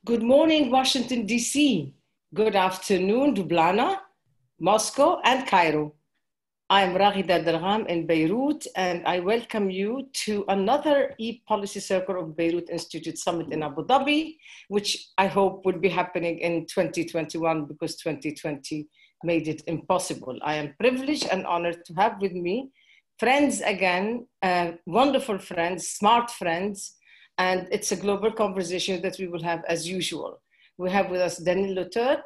Good morning, Washington, D.C. Good afternoon, Ljubljana, Moscow, and Cairo. I'm Raghida Dergham in Beirut, and I welcome you to another e-policy circle of Beirut Institute Summit in Abu Dhabi, which I hope will be happening in 2021 because 2020 made it impossible. I am privileged and honored to have with me friends again, wonderful friends, smart friends, and it's a global conversation that we will have as usual. We have with us Danilo, Turk,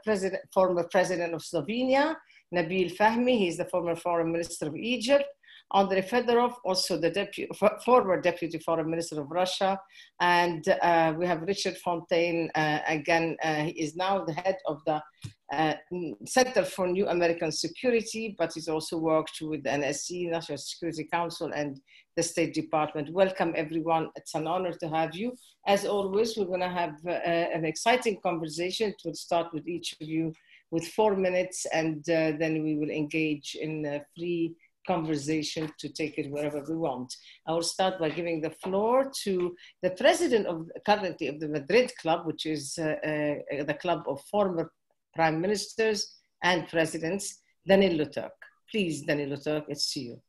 former president of Slovenia, Nabil Fahmy, he's the former foreign minister of Egypt, Andrei Fedorov, also the former deputy foreign minister of Russia, and we have Richard Fontaine, he is now the head of the Center for New American Security, but he's also worked with the NSC, National Security Council, and the State Department. Welcome, everyone. It's an honor to have you. As always, we're going to have an exciting conversation. We'll start with each of you with 4 minutes, and then we will engage in a free conversation to take it wherever we want. I will start by giving the floor to the president currently of the Madrid Club, which is the club of former prime ministers and presidents, Danilo Turk. Please, Danilo Turk, it's to you.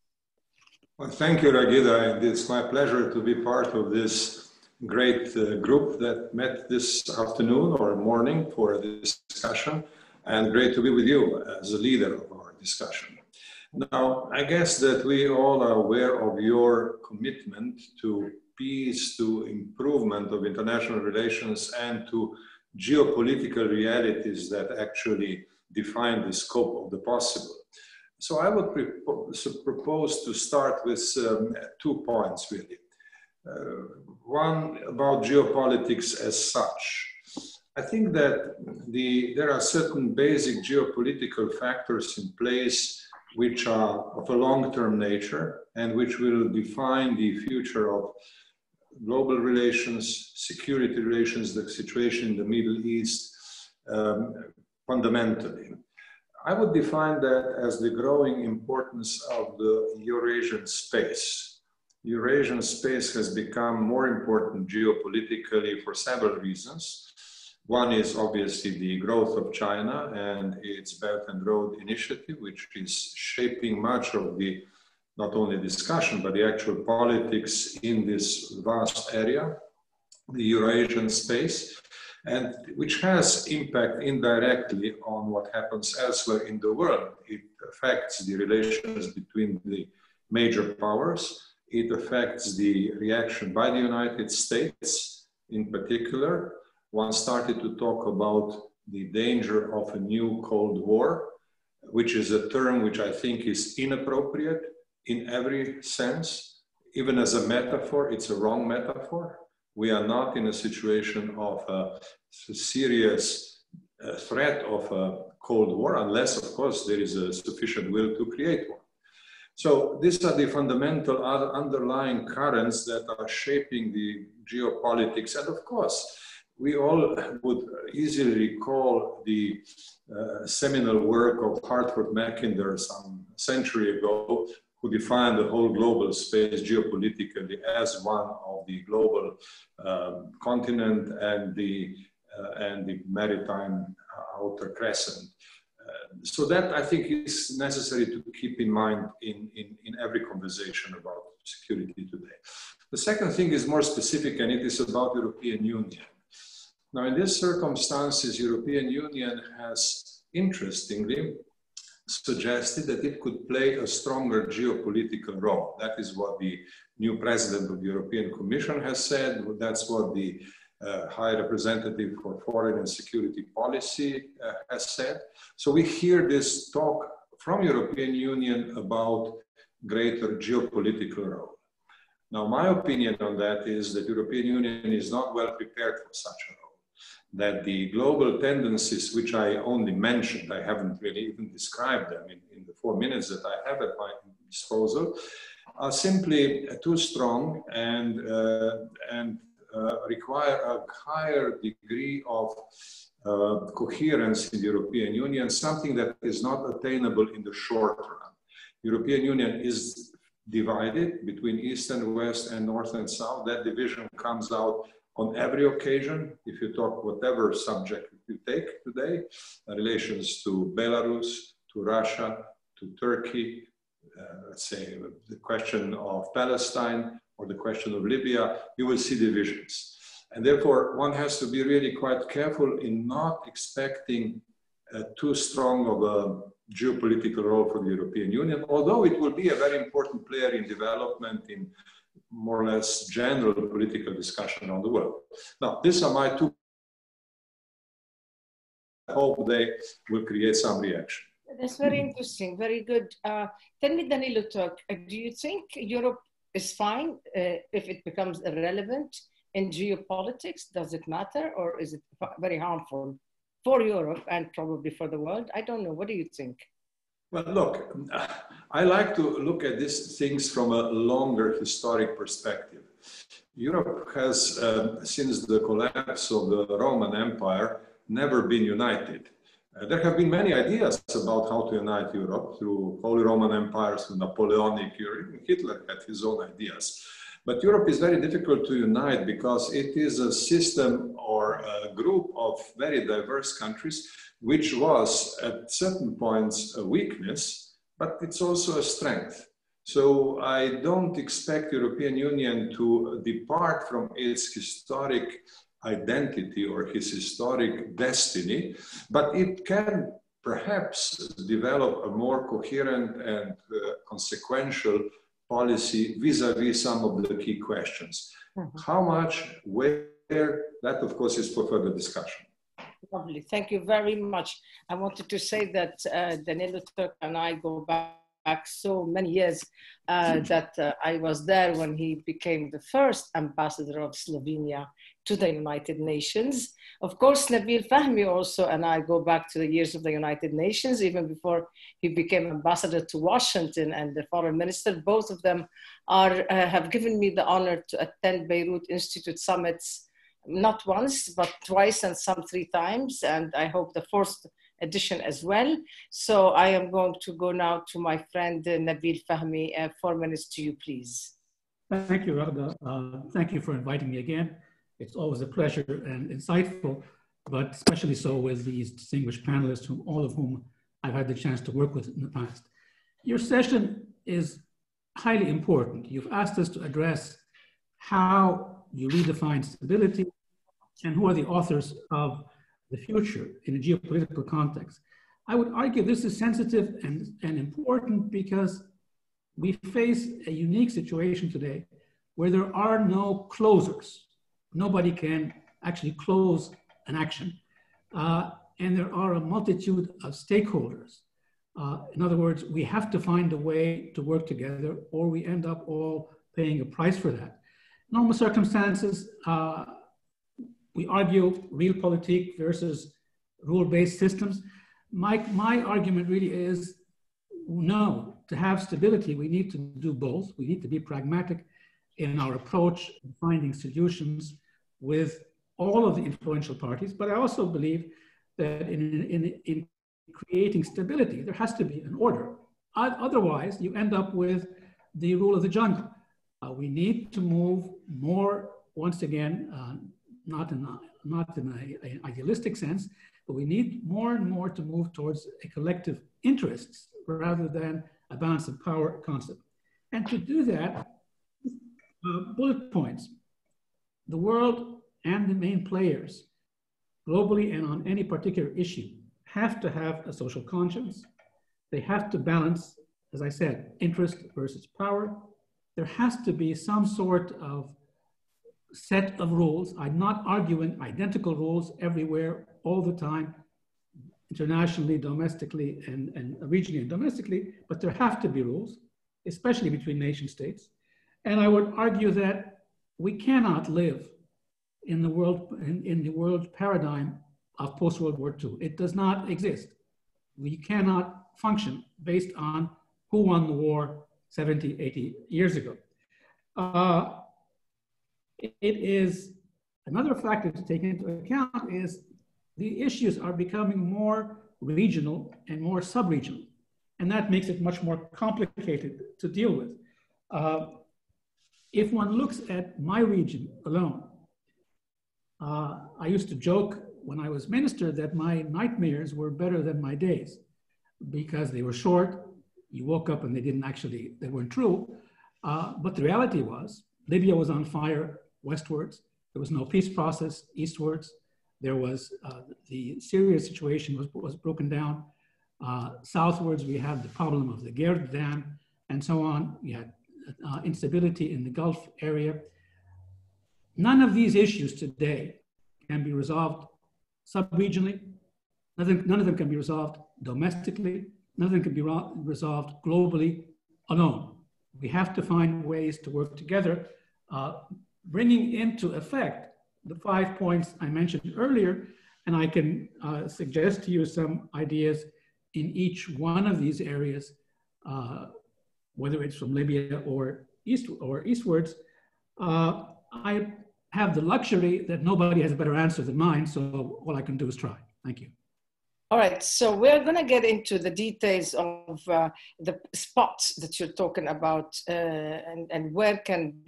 Well, thank you, Raghida, and it's my pleasure to be part of this great group that met this afternoon or morning for this discussion, and great to be with you as a leader of our discussion. Now, I guess that we all are aware of your commitment to peace, to improvement of international relations, and to geopolitical realities that actually define the scope of the possible. So I would propose to start with 2 points, really. One about geopolitics as such. I think that there are certain basic geopolitical factors in place which are of a long-term nature and which will define the future of global relations, security relations, the situation in the Middle East, fundamentally. I would define that as the growing importance of the Eurasian space. Eurasian space has become more important geopolitically for several reasons. One is obviously the growth of China and its Belt and Road Initiative, which is shaping much of the not only discussion, but the actual politics in this vast area, the Eurasian space, and which has impact indirectly on what happens elsewhere in the world. It affects the relations between the major powers. It affects the reaction by the United States in particular. One started to talk about the danger of a new Cold War, which is a term which I think is inappropriate in every sense. Even as a metaphor, it's a wrong metaphor. We are not in a situation of a serious threat of a Cold War, unless, of course, there is a sufficient will to create one. So these are the fundamental underlying currents that are shaping the geopolitics. And of course, we all would easily recall the seminal work of Hartford Mackinder some century ago, who defined the whole global space geopolitically as one of the global continent and the maritime outer crescent. So that, I think, is necessary to keep in mind in every conversation about security today. The second thing is more specific, and it is about European Union. Now, in these circumstances, European Union has, interestingly, suggested that it could play a stronger geopolitical role. That is what the new president of the European Commission has said. That's what the High Representative for Foreign and Security Policy has said. So we hear this talk from European Union about greater geopolitical role. Now, my opinion on that is that European Union is not well prepared for such a role. That the global tendencies, which I only mentioned, I haven't really even described them in the 4 minutes that I have at my disposal, are simply too strong and require a higher degree of coherence in the European Union, something that is not attainable in the short run. European Union is divided between East and West and North and South. That division comes out on every occasion. If you talk whatever subject you take today, relations to Belarus, to Russia, to Turkey, let's say the question of Palestine or the question of Libya, you will see divisions. And therefore, one has to be really quite careful in not expecting too strong of a geopolitical role for the European Union, although it will be a very important player in development in more or less general political discussion around the world. Now, these are my two. I hope they will create some reaction. That's very interesting, very good. Tell me, Danilo, Turk, do you think Europe is fine if it becomes irrelevant in geopolitics? Does it matter, or is it very harmful for Europe and probably for the world? I don't know. What do you think? Well, look, I like to look at these things from a longer historic perspective. Europe has, since the collapse of the Roman Empire, never been united. There have been many ideas about how to unite Europe through Holy Roman Empires, through Napoleonic Europe. Even Hitler had his own ideas. But Europe is very difficult to unite because it is a system or a group of very diverse countries, which was at certain points a weakness, but it's also a strength. So I don't expect the European Union to depart from its historic identity or its historic destiny, but it can perhaps develop a more coherent and consequential policy vis-a-vis some of the key questions. Mm-hmm. How much, where, that of course is for further discussion. Lovely, thank you very much. I wanted to say that Danilo, Turk and I go back so many years that I was there when he became the first ambassador of Slovenia to the United Nations. Of course, Nabil Fahmy also and I go back to the years of the United Nations, even before he became ambassador to Washington and the foreign minister. Both of them have given me the honor to attend Beirut Institute Summits, not once, but twice and some 3 times. And I hope the 4th edition as well. So I am going to go now to my friend Nabil Fahmy. 4 minutes to you, please. Thank you, Raghida. Thank you for inviting me again. It's always a pleasure and insightful, but especially so with these distinguished panelists, all of whom I've had the chance to work with in the past. Your session is highly important. You've asked us to address how you redefine stability and who are the authors of the future in a geopolitical context. I would argue this is sensitive and important because we face a unique situation today where there are no closers. Nobody can actually close an action. And there are a multitude of stakeholders. In other words, we have to find a way to work together or we end up all paying a price for that. Normal circumstances, we argue realpolitik versus rule-based systems. My argument really is no, to have stability, we need to do both. We need to be pragmatic in our approach in finding solutions with all of the influential parties. But I also believe that in creating stability, there has to be an order. Otherwise, you end up with the rule of the jungle. We need to move more, once again, not in an idealistic sense, but we need more and more to move towards a collective interests rather than a balance of power concept. And to do that, bullet points. The world and the main players, globally and on any particular issue, have to have a social conscience. They have to balance, as I said, interest versus power. There has to be some sort of set of rules. I'm not arguing identical rules everywhere all the time, internationally, domestically, and regionally and domestically, but there have to be rules, especially between nation states. And I would argue that we cannot live in the world paradigm of post-World War II. It does not exist. We cannot function based on who won the war 70, 80 years ago. It is another factor to take into account is the issues are becoming more regional and more sub-regional, and that makes it much more complicated to deal with. If one looks at my region alone, I used to joke when I was minister that my nightmares were better than my days because they were short. You woke up and they weren't true. But the reality was Libya was on fire westwards. There was no peace process eastwards. There was the Syria situation was broken down. Southwards, we had the problem of the Gerd Dam and so on. We had instability in the Gulf area. None of these issues today can be resolved sub-regionally. None of them can be resolved domestically. None of them can be resolved globally alone. We have to find ways to work together, bringing into effect the 5 points I mentioned earlier, and I can suggest to you some ideas in each one of these areas, whether it's from Libya or eastwards. I have the luxury that nobody has a better answer than mine, so all I can do is try. Thank you. All right, so we're going to get into the details of the spots that you're talking about, and where can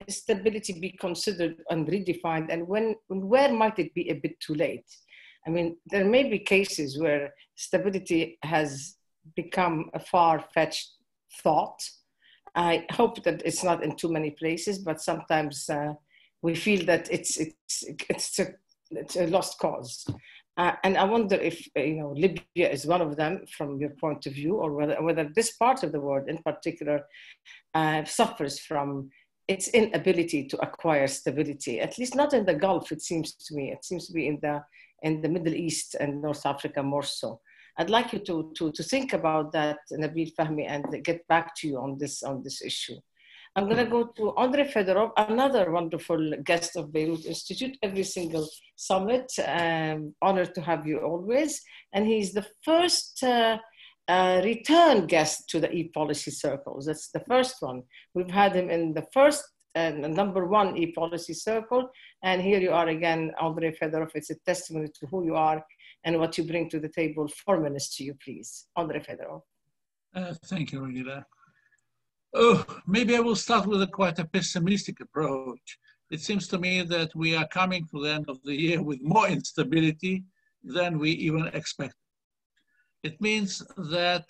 stability be considered and redefined, and where might it be a bit too late? I mean, there may be cases where stability has become a far-fetched thought. I hope that it's not in too many places, but sometimes we feel that it's a lost cause. And I wonder if Libya is one of them from your point of view, or whether this part of the world in particular suffers from its inability to acquire stability, at least not in the Gulf, it seems to me. It seems to be in the Middle East and North Africa more so. I'd like you to think about that, Nabil, Fahmy, and get back to you on this issue. I'm going to go to Andrei Fedorov, another wonderful guest of Beirut Institute, every single summit. Honored to have you always. And he's the first return guest to the e-policy circles. That's the first one. We've had him in the first number one e-policy circle. And here you are again, Andrei Fedorov. It's a testimony to who you are and what you bring to the table. 4 minutes to you, please. Andrei Fedorov. Thank you, Raghida. Oh, maybe I will start with quite a pessimistic approach. It seems to me that we are coming to the end of the year with more instability than we even expected. It means that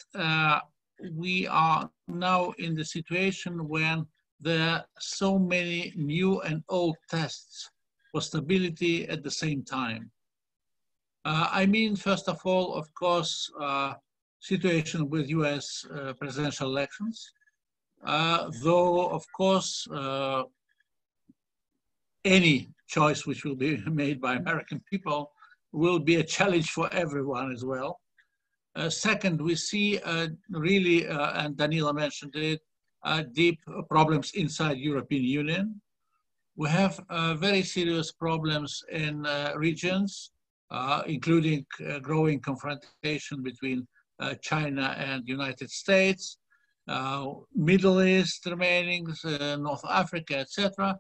we are now in the situation when there are so many new and old tests for stability at the same time. I mean, first of all, of course, situation with US presidential elections. Though, of course, any choice which will be made by American people will be a challenge for everyone as well. Second, we see really, and Danilo mentioned it, deep problems inside European Union. We have very serious problems in regions, including growing confrontation between China and United States. Middle East remaining, North Africa, etc.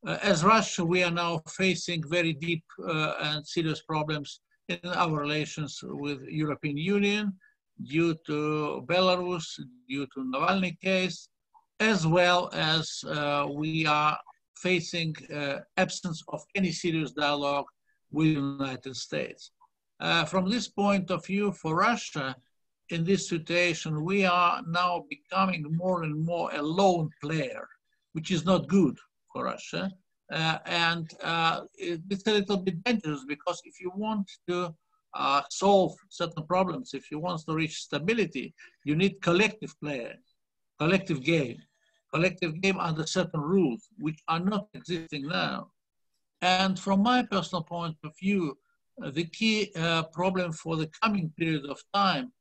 As Russia, we are now facing very deep and serious problems in our relations with European Union due to Belarus, due to Navalny case, as well as we are facing absence of any serious dialogue with the United States. From this point of view, for Russia, in this situation, we are now becoming more and more a lone player, which is not good for Russia. It's a little bit dangerous because if you want to solve certain problems, if you want to reach stability, you need collective players, collective game under certain rules, which are not existing now. And from my personal point of view, the key problem for the coming period of time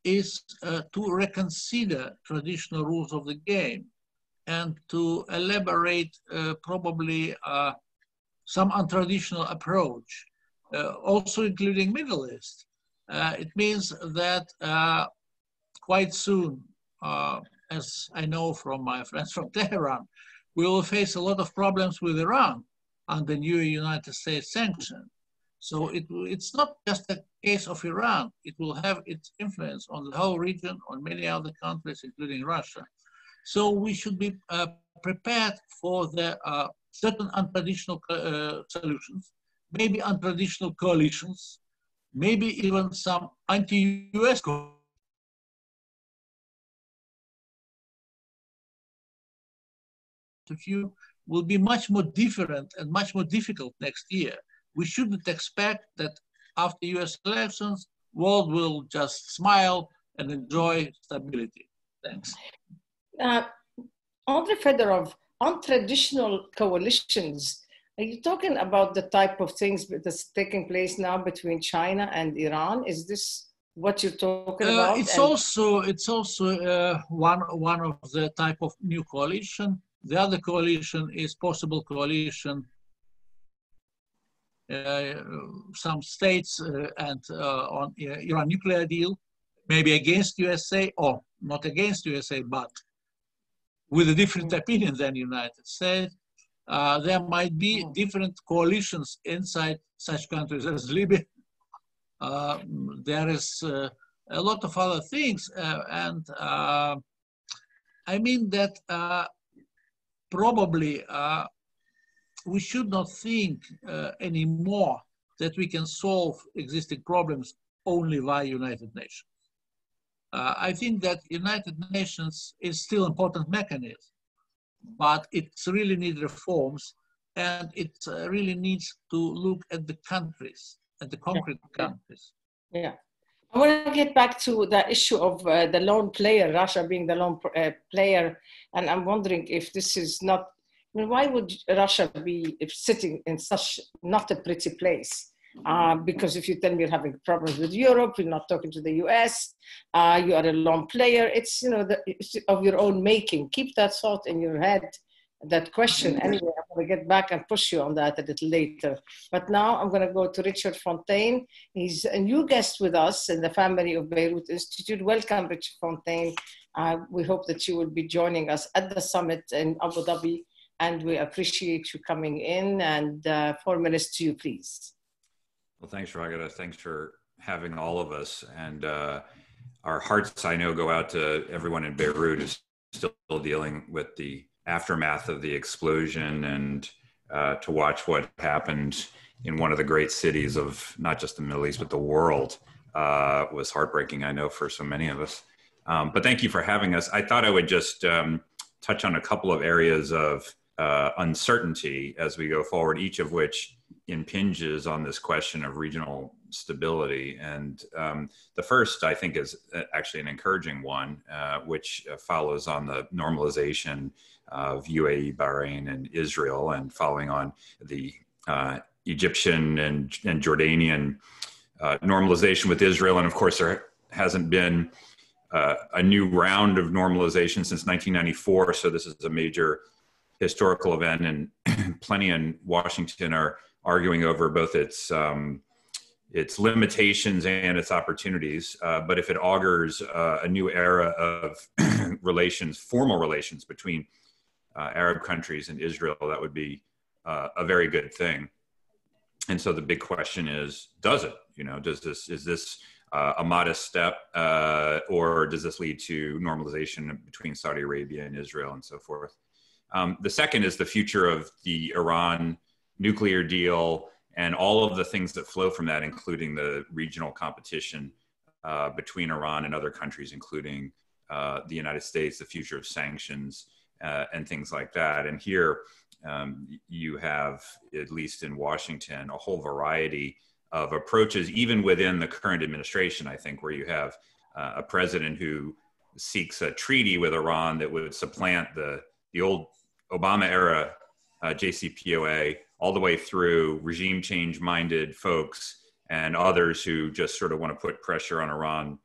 is to reconsider traditional rules of the game and to elaborate probably some untraditional approach, also including Middle East. It means that quite soon, as I know from my friends from Tehran, we will face a lot of problems with Iran under new United States sanctions. So it's not just a case of Iran. It will have its influence on the whole region, on many other countries, including Russia. So we should be prepared for the certain untraditional solutions, maybe untraditional coalitions, maybe even some anti-US view will be much more different and much more difficult next year. We shouldn't expect that after US elections, world will just smile and enjoy stability. Thanks. Andrei Fedorov, on traditional coalitions, are you talking about the type of things that's taking place now between China and Iran? Is this what you're talking about? It's also one of the type of new coalition. The other coalition is possible coalition. Some states and on Iran nuclear deal, maybe against USA or not against USA, but with a different opinion than United States. There might be different coalitions inside such countries as Libya. There is a lot of other things. And I mean that probably we should not think anymore that we can solve existing problems only via United Nations. I think that United Nations is still an important mechanism, but it really needs reforms, and it really needs to look at the countries, at the concrete countries. Yeah. I want to get back to the issue of the lone player, Russia being the lone player. And I'm wondering if this is not, I mean, why would Russia be sitting in such not a pretty place? Because if you tell me you're having problems with Europe, you're not talking to the US, you are a lone player, it's, you know, it's of your own making. Keep that thought in your head, that question. Anyway, I'm going to get back and push you on that a little later. But now I'm going to go to Richard Fontaine. He's a new guest with us in the family of Beirut Institute. Welcome, Richard Fontaine. We hope that you will be joining us at the summit in Abu Dhabi, and we appreciate you coming in. And 4 minutes to you, please. Well, thanks, Raghida. Thanks for having all of us. And our hearts, I know, go out to everyone in Beirut who's still dealing with the aftermath of the explosion, and to watch what happened in one of the great cities of not just the Middle East, but the world was heartbreaking, I know, for so many of us. But thank you for having us. I thought I would just touch on a couple of areas of uncertainty as we go forward, each of which impinges on this question of regional stability. And the first, I think, is actually an encouraging one, which follows on the normalization of UAE, Bahrain, and Israel, and following on the Egyptian and Jordanian normalization with Israel. And of course, there hasn't been a new round of normalization since 1994. So this is a major historical event, and plenty in Washington are arguing over both its limitations and its opportunities. But if it augurs a new era of relations, formal relations between Arab countries and Israel, that would be a very good thing. And so the big question is, does it? You know, is this a modest step, or does this lead to normalization between Saudi Arabia and Israel and so forth? The second is the future of the Iran nuclear deal and all of the things that flow from that, including the regional competition between Iran and other countries, including the United States, the future of sanctions, and things like that. And here you have, at least in Washington, a whole variety of approaches, even within the current administration, I think, where you have a president who seeks a treaty with Iran that would supplant the old Obama-era JCPOA, all the way through regime change-minded folks and others who just sort of want to put pressure on Iran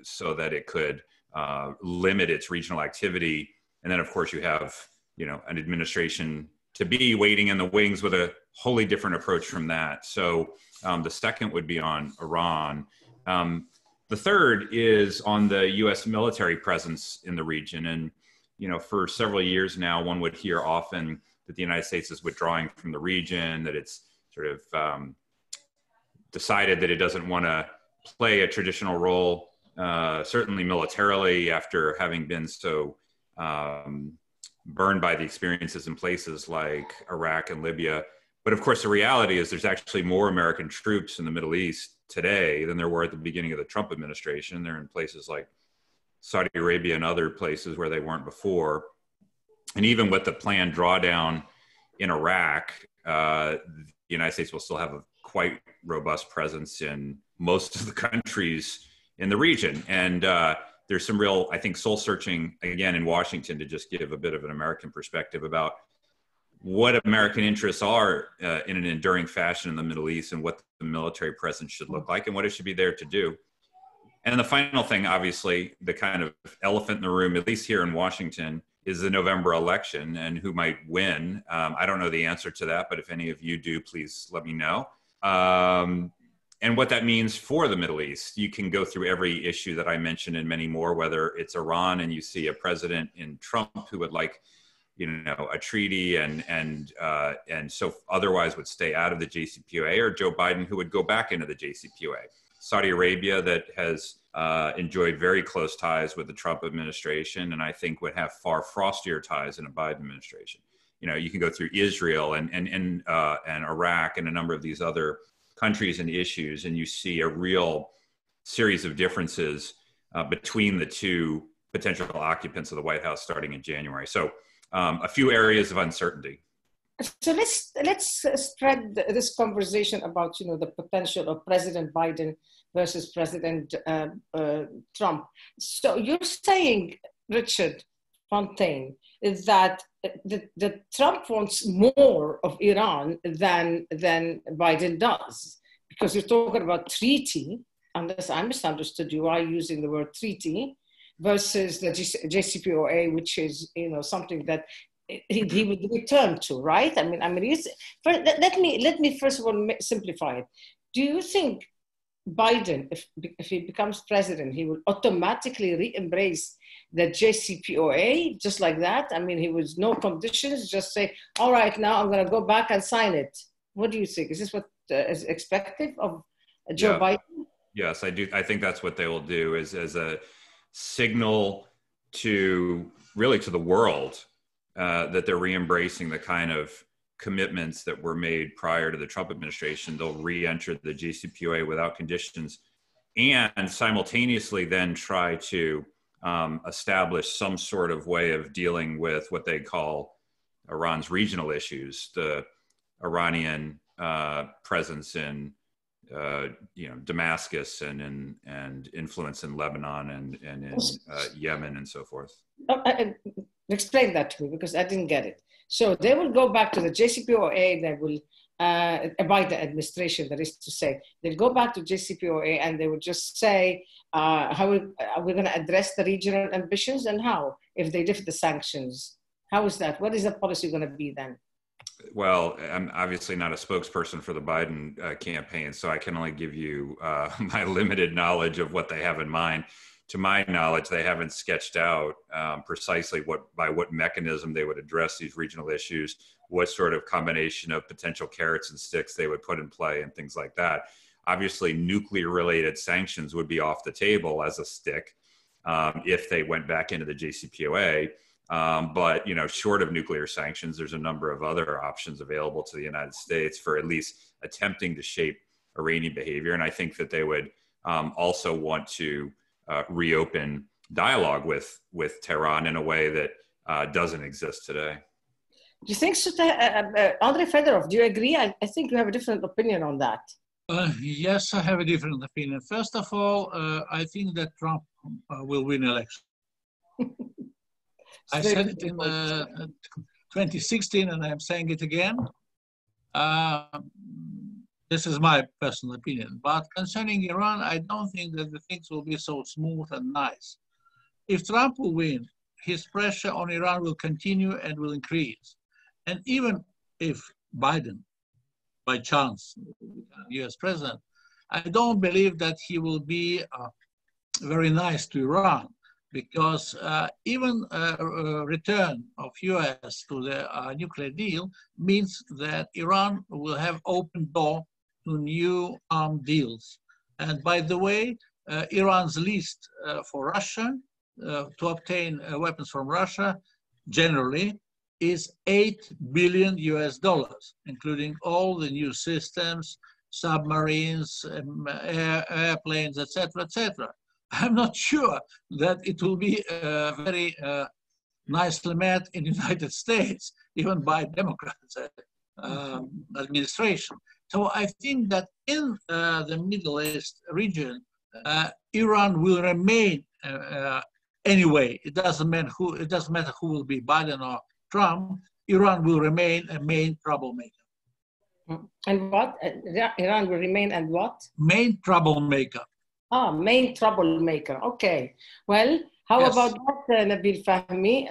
so that it could limit its regional activity. And then, of course, you have, you know, an administration to be waiting in the wings with a wholly different approach from that. So the second would be on Iran. The third is on the U.S. military presence in the region. And, you know, for several years now, one would hear often that the United States is withdrawing from the region, that it's sort of decided that it doesn't want to play a traditional role, certainly militarily, after having been so burned by the experiences in places like Iraq and Libya. But of course, the reality is there's actually more American troops in the Middle East today than there were at the beginning of the Trump administration. They're in places like Saudi Arabia and other places where they weren't before. And even with the planned drawdown in Iraq, the United States will still have a quite robust presence in most of the countries in the region. And there's some real, I think, soul searching, again, in Washington, to just give a bit of an American perspective about what American interests are in an enduring fashion in the Middle East, and what the military presence should look like and what it should be there to do. And the final thing, obviously, the kind of elephant in the room, at least here in Washington, is the November election and who might win. I don't know the answer to that, but if any of you do, please let me know. And what that means for the Middle East. You can go through every issue that I mentioned and many more, whether it's Iran and you see a president in Trump who would like, a treaty and so otherwise would stay out of the JCPOA, or Joe Biden who would go back into the JCPOA. Saudi Arabia, that has enjoyed very close ties with the Trump administration, and I think would have far frostier ties in a Biden administration. You can go through Israel and Iraq and a number of these other countries and issues, and you see a real series of differences between the two potential occupants of the White House starting in January. So a few areas of uncertainty. So let's spread this conversation about the potential of President Biden versus President Trump. So you're saying, Richard Fontaine, is that the Trump wants more of Iran than Biden does, because you're talking about treaty, unless I misunderstood you, are using the word treaty, versus the JCPOA, which is something that he would return to, right? I mean, let me first of all simplify it. Do you think Biden, if he becomes president, he will automatically re-embrace the JCPOA just like that? I mean, he was no conditions, just say, all right, now I'm going to go back and sign it. What do you think? Is this what is expected of Joe Biden? Yes, I do. I think that's what they will do, is as a signal to the world that they're re-embracing the kind of commitments that were made prior to the Trump administration. They'll re-enter the JCPOA without conditions, and simultaneously then try to establish some sort of way of dealing with what they call Iran's regional issues, the Iranian presence in Damascus and influence in Lebanon and in Yemen and so forth. Explain that to me, because I didn't get it. So they will go back to the JCPOA. They will, by the administration, that is to say, they'll go back to JCPOA and they will just say, how are we going to address the regional ambitions, and how, if they lift the sanctions? How is that? What is the policy going to be then? Well, I'm obviously not a spokesperson for the Biden campaign, so I can only give you my limited knowledge of what they have in mind. To my knowledge, they haven't sketched out precisely by what mechanism they would address these regional issues, what sort of combination of potential carrots and sticks they would put in play, and things like that. Obviously, nuclear-related sanctions would be off the table as a stick if they went back into the JCPOA. But short of nuclear sanctions, there's a number of other options available to the United States for at least attempting to shape Iranian behavior. And I think that they would also want to reopen dialogue with Tehran in a way that doesn't exist today. Do you think so? Andrei Fedorov, do you agree? I think you have a different opinion on that. Yes, I have a different opinion. First of all, I think that Trump will win election. I said it in 2016, and I'm saying it again. This is my personal opinion. But concerning Iran, I don't think that the things will be so smooth and nice. If Trump will win, his pressure on Iran will continue and will increase. And even if Biden, by chance, US president, I don't believe that he will be very nice to Iran, because even return of US to the nuclear deal means that Iran will have open door to new armed deals. And by the way, Iran's list for Russia, to obtain weapons from Russia, generally is $8 billion US, including all the new systems, submarines, airplanes, etc., etc. I'm not sure that it will be very nicely met in the United States, even by Democrats administration. So I think that in the Middle East region, Iran will remain anyway. It doesn't matter who will be Biden or Trump. Iran will remain a main troublemaker. And what? Iran will remain and what? Main troublemaker. Ah, main troublemaker. Okay. Well, how Yes. about that, Nabil Fahmy?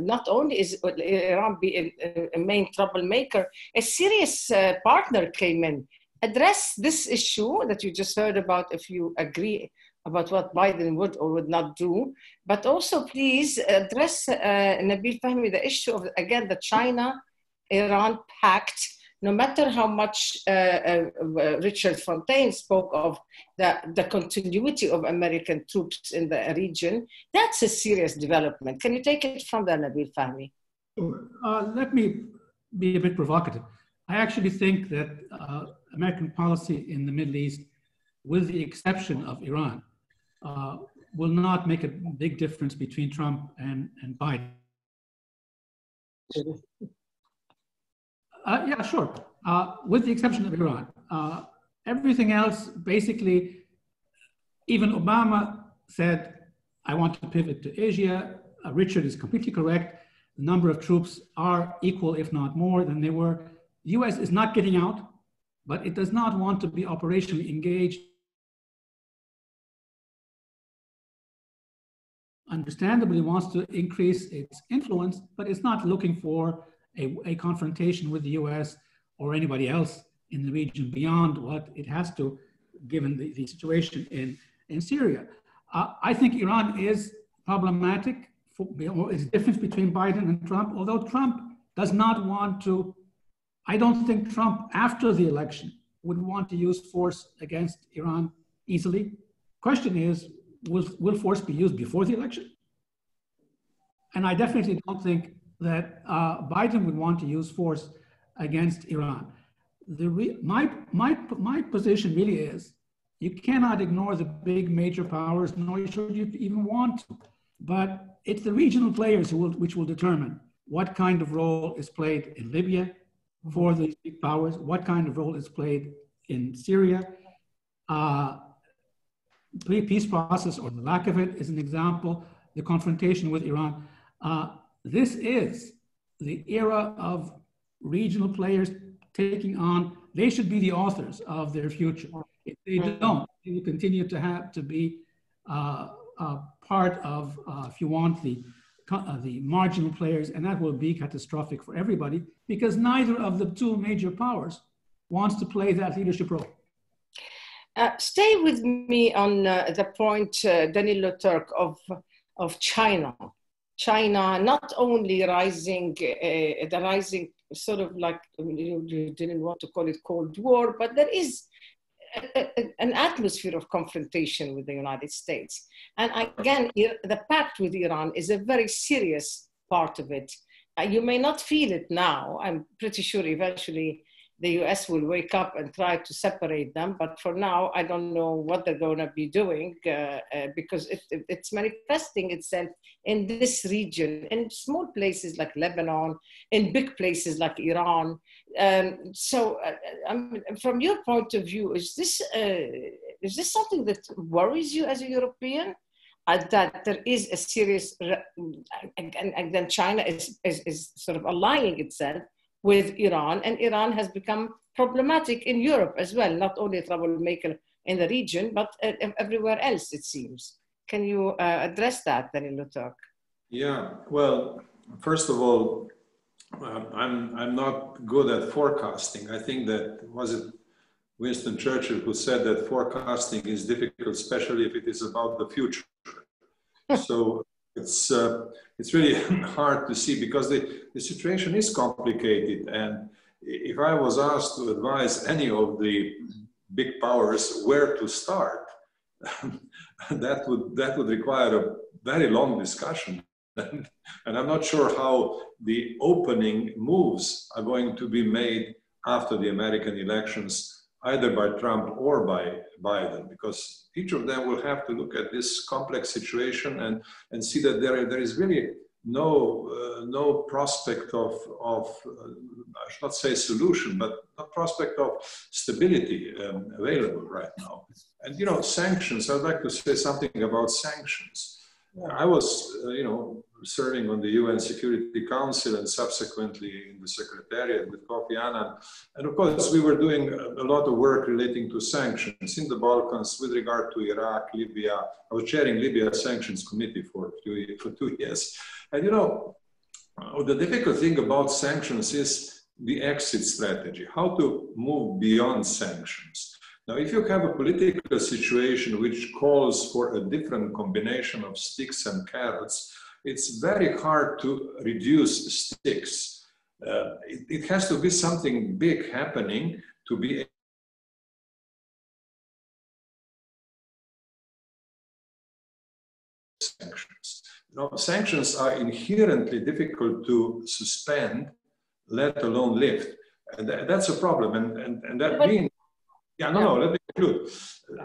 Not only is Iran be a main troublemaker, a serious partner came in. Address this issue that you just heard about, if you agree about what Biden would or would not do, but also please address, Nabil Fahmy, the issue of, again, the China-Iran pact. No matter how much Richard Fontaine spoke of the continuity of American troops in the region, that's a serious development. Can you take it from there, Nabil Fahmy? Let me be a bit provocative. I actually think that American policy in the Middle East, with the exception of Iran, will not make a big difference between Trump and Biden. Yeah, sure. With the exception of Iran, everything else, basically, even Obama said, I want to pivot to Asia. Richard is completely correct. The number of troops are equal, if not more, than they were. The US is not getting out, but it does not want to be operationally engaged. Understandably wants to increase its influence, but it's not looking for a confrontation with the US or anybody else in the region beyond what it has to, given the situation in Syria. I think Iran is problematic. It's a difference between Biden and Trump, although Trump does not want to, I don't think Trump, after the election, would want to use force against Iran easily. Question is, will force be used before the election? And I definitely don't think that Biden would want to use force against Iran. My position really is, you cannot ignore the big major powers, nor should you even want to. But it's the regional players which will determine what kind of role is played in Libya for these big powers, what kind of role is played in Syria. Peace process, or the lack of it, is an example. The confrontation with Iran. This is the era of regional players taking on, they should be the authors of their future. If they don't, they will continue to be part of, if you want, the marginal players, and that will be catastrophic for everybody, because neither of the two major powers wants to play that leadership role. Stay with me on the point, Danilo, Turk, of China. China not only rising, the rising sort of like, you didn't want to call it Cold War, but there is an atmosphere of confrontation with the United States. And again, the pact with Iran is a very serious part of it. You may not feel it now. I'm pretty sure eventually the US will wake up and try to separate them. But for now, I don't know what they're going to be doing because it's manifesting itself in this region, in small places like Lebanon, in big places like Iran. So from your point of view, is this something that worries you as a European? That there is a serious, and then China is sort of aligning itself with Iran, and Iran has become problematic in Europe as well, not only a troublemaker in the region, but everywhere else, it seems. Can you address that, Danilo, Turk? Yeah, well, first of all, I'm not good at forecasting. I think that, was it Winston Churchill who said that forecasting is difficult, especially if it is about the future. So it's really hard to see, because the situation is complicated. And if I was asked to advise any of the big powers where to start, that would require a very long discussion. And I'm not sure how the opening moves are going to be made after the American elections, either by Trump or by Biden, because each of them will have to look at this complex situation and see that there is really no prospect of I should not say solution, but no prospect of stability available right now. And sanctions, I'd like to say something about sanctions. I was serving on the UN Security Council and subsequently in the Secretariat with Kofi Annan. And of course, we were doing a lot of work relating to sanctions in the Balkans with regard to Iraq, Libya. I was chairing Libya Sanctions Committee for 2 years. And the difficult thing about sanctions is the exit strategy, how to move beyond sanctions. Now, if you have a political situation which calls for a different combination of sticks and carrots, it's very hard to reduce sticks. It has to be something big happening to be sanctions. Sanctions are inherently difficult to suspend, let alone lift. And that's a problem. And that means, let me conclude.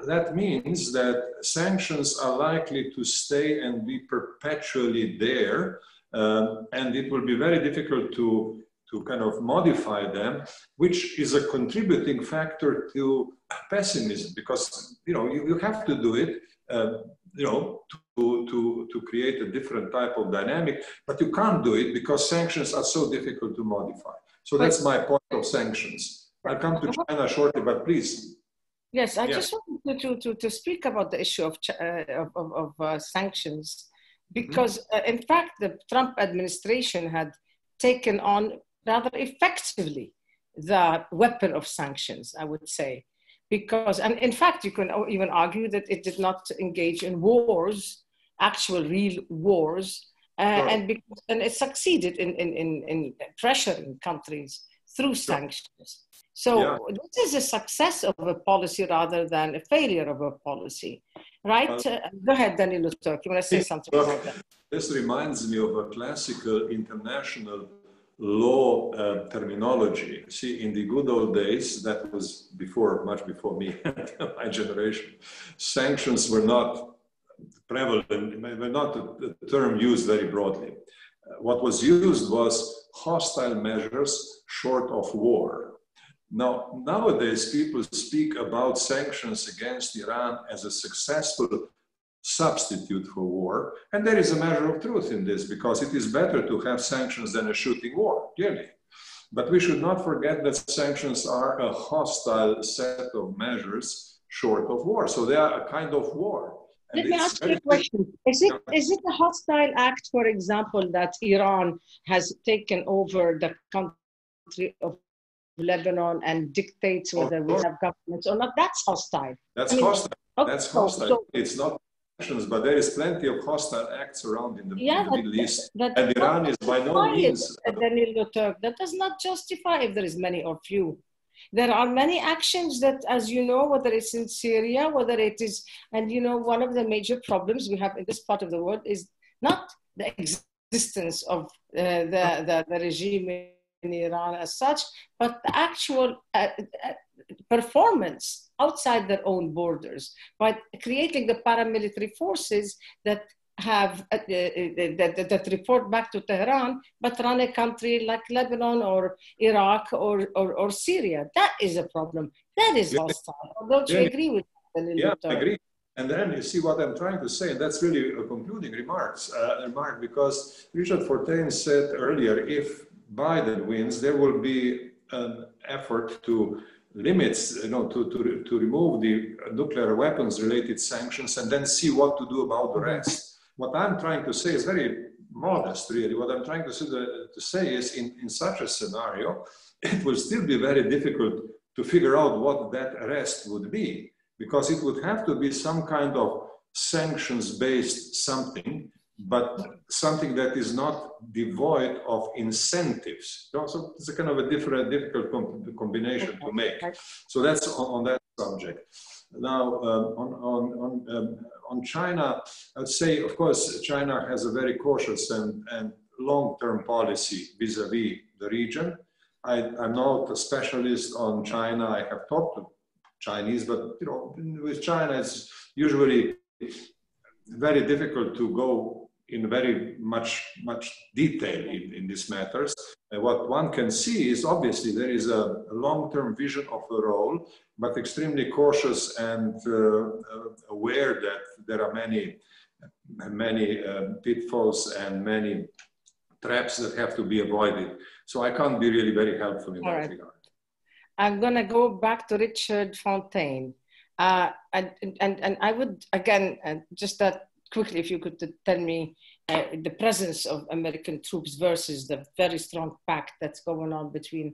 That means that sanctions are likely to stay and be perpetually there. And it will be very difficult to kind of modify them, which is a contributing factor to pessimism, because, you have to do it, to create a different type of dynamic, but you can't do it because sanctions are so difficult to modify. So that's my point of sanctions. I'll come to China shortly, but please. Yes, I just wanted to speak about the issue of sanctions, because in fact, the Trump administration had taken on rather effectively the weapon of sanctions, I would say. Because, and in fact, you can even argue that it did not engage in wars, actual real wars, and it succeeded in pressuring countries through sanctions. So this is a success of a policy rather than a failure of a policy, right? Go ahead, Danilo, Turk. You want to say something about that? This reminds me of a classical international law terminology. See, in the good old days, that was much before me, my generation, sanctions were not prevalent, were not a term used very broadly. What was used was hostile measures short of war. Now, nowadays, people speak about sanctions against Iran as a successful substitute for war. And there is a measure of truth in this, because it is better to have sanctions than a shooting war, clearly. But we should not forget that sanctions are a hostile set of measures short of war. So they are a kind of war. Let me ask you a question. Is it a hostile act, for example, that Iran has taken over the country of Lebanon and dictates whether we have governments or not? That's hostile. That's hostile. Okay. That's hostile. So, it's not sanctions, but there is plenty of hostile acts around in the Middle East. And Iran is by no means... That does not justify if there is many or few. There are many actions that, as you know, whether it's in Syria, whether it is, and one of the major problems we have in this part of the world is not the existence of the regime in Iran as such, but the actual performance outside their own borders by creating the paramilitary forces that have that report back to Tehran, but run a country like Lebanon or Iraq or Syria. That is a problem. That is hostile. Don't you agree with that? Yeah, I agree. And then you see what I'm trying to say, and that's really a concluding remark, because Richard Fontaine said earlier, if Biden wins, there will be an effort to limit, to remove the nuclear weapons related sanctions and then see what to do about the rest. What I'm trying to say is very modest, really. What I'm trying to say is in such a scenario, it will still be very difficult to figure out what that rest would be, because it would have to be some kind of sanctions-based something, but something that is not devoid of incentives. So it's a kind of a difficult combination to make. So that's on that subject. Now, on China, I'd say, of course, China has a very cautious and long-term policy vis-a-vis the region. I'm not a specialist on China. I have talked to Chinese, but you know, with China, it's usually very difficult to go in very much detail in these matters. What one can see is obviously there is a long-term vision of the role, but extremely cautious and aware that there are many pitfalls and many traps that have to be avoided. So I can't be really very helpful in that regard. I'm going to go back to Richard Fontaine. And I would, again, just that quickly, if you could tell me the presence of American troops versus the very strong pact that's going on between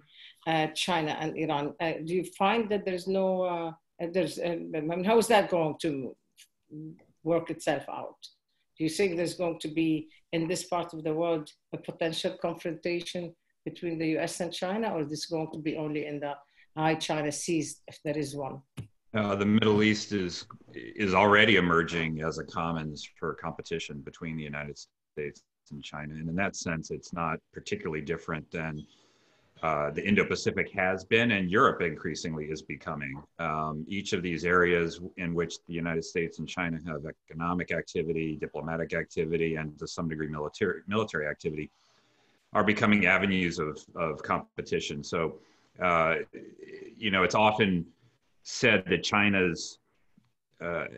China and Iran. Do you find that there's no, I mean, how is that going to work itself out? Do you think there's going to be, in this part of the world, a potential confrontation between the US and China, or is this going to be only in the high China seas, if there is one? The Middle East is already emerging as a commons for competition between the United States and China. And in that sense, it's not particularly different than the Indo-Pacific has been, and Europe increasingly is becoming. Each of these areas in which the United States and China have economic activity, diplomatic activity, and to some degree military activity are becoming avenues of competition. So, you know, it's often said that China's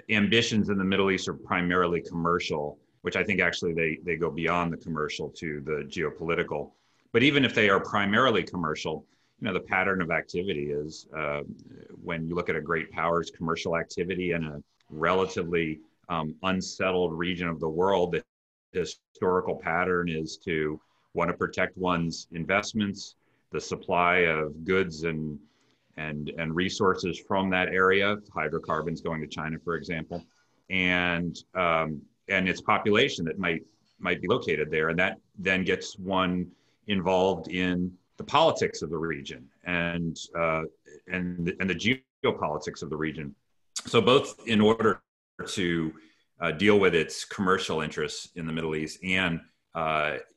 ambitions in the Middle East are primarily commercial, which I think actually they go beyond the commercial to the geopolitical. But even if they are primarily commercial, you know, the pattern of activity is when you look at a great power's commercial activity in a relatively unsettled region of the world, the historical pattern is to want to protect one's investments, the supply of goods and resources from that area, hydrocarbons going to China, for example, and its population that might be located there, and that then gets one involved in the politics of the region and the geopolitics of the region. So both in order to deal with its commercial interests in the Middle East and